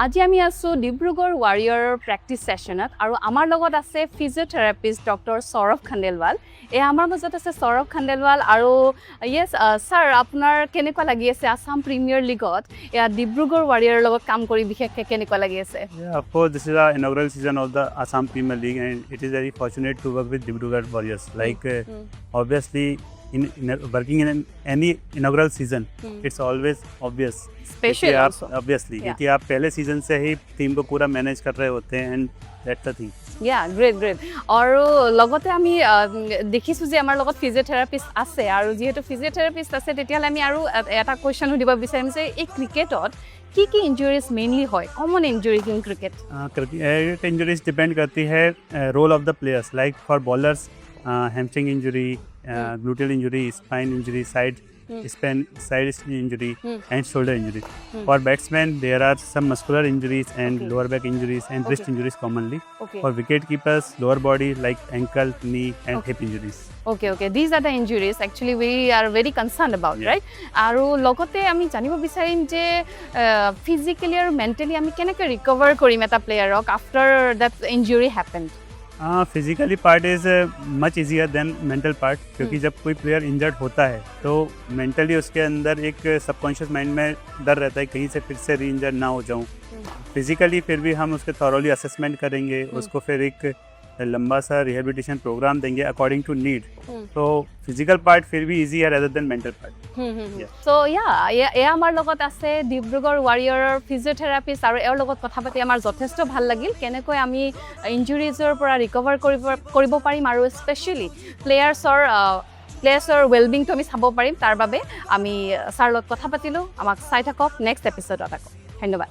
আজি আমি আছো ডিব্ৰুগড় ৱাৰিয়ৰৰ প্ৰেক্টিচ সেশনত আৰু আমাৰ লগত আছে ফিজিঅথেৰাপিষ্ট ডক্টৰ সৌৰভ খান্ডেলৱাল আমাৰ মাজত আছে সৌৰভ খান্ডেলৱাল আৰু ইয়েস স্যাৰ আপোনাৰ কেনেকুৱা লাগি আছে আসাম প্ৰিমিয়াৰ লিগত ডিব্ৰুগড় ৱাৰিয়ৰৰ লগত কাম কৰি বিশেষকৈ কেনেকুৱা লাগি আছে Yeah, of course, this is the inaugural season of the Assam Premier League, and it is very fortunate to work with Dibrugarh Warriors. Obviously, working in any inaugural season, it's always obvious. Special कि also. Obviously, Yeah. क्योंकि आप पहले season से ही team को पूरा manage कर रहे होते हैं, and that's the thing. Great আৰু লগতে আমি দেখিছোঁ যে আমাৰ লগত ফিজিঅথেৰাপিষ্ট আছে আৰু যিহেতু ফিজিঅথেৰাপিষ্ট আছে তেতিয়াহ'লে আমি আৰু এটা কুৱেশ্যন সুধিব বিচাৰিম যে এই ক্ৰিকেটত কি ইঞ্জুৰিজ মেইনলি হয় common injuries in cricket cricket injuries depend करती है role of the players like for bowlers hamstring injury gluteal injury spine injury side injury and shoulder injury. For batsmen, there are some muscular injuries and lower back injuries and wrist injuries commonly. For wicket keepers, lower body like ankle, knee and hip injuries. Okay. These are the injuries actually we are very concerned about, right? আৰু লগতে আমি জানিব বিচাৰিম যে physically আৰু mentally আমি কেনেকৈ recover কৰিম এটা প্লেয়াৰক after that injury happened. Physically part is much easier than mental part क्योंकि जब कोई प्लेयर इंजर्ड होता है तो मेंटली उसके अंदर एक सबकॉन्शियस माइंड में डर रहता है कहीं से फिर से री इंजर्ड ना हो जाऊं फिजिकली फिर भी हम उसके थॉरोली असेसमेंट करेंगे उसको फिर एक लंबा सा रिहेबिलिटेशन प्रोग्राम देंगे अकॉर्डिंग टू नीड तो फिजिकल पार्ट फिर भी इजी है rather than mental part so আমাৰ লগত আছে ডিব্ৰুগড় ৱাৰিয়ৰৰ ফিজিঅথেৰাপিষ্ট আৰু এওঁৰ লগত কথা পাতি আমাৰ যথেষ্ট ভাল লাগিল কেনেকৈ আমি ইঞ্জুৰিজৰ পৰা ৰিকভাৰ কৰিব পাৰিম আৰু স্পেচিয়েলি প্লেয়াৰ্ছৰ ৱেলবিংটো আমি চাব পাৰিম তাৰ বাবে আমি ছাৰ লগত কথা পাতিলোঁ আমাক চাই থাকক নেক্সট এপিছডত আকৌ ধন্যবাদ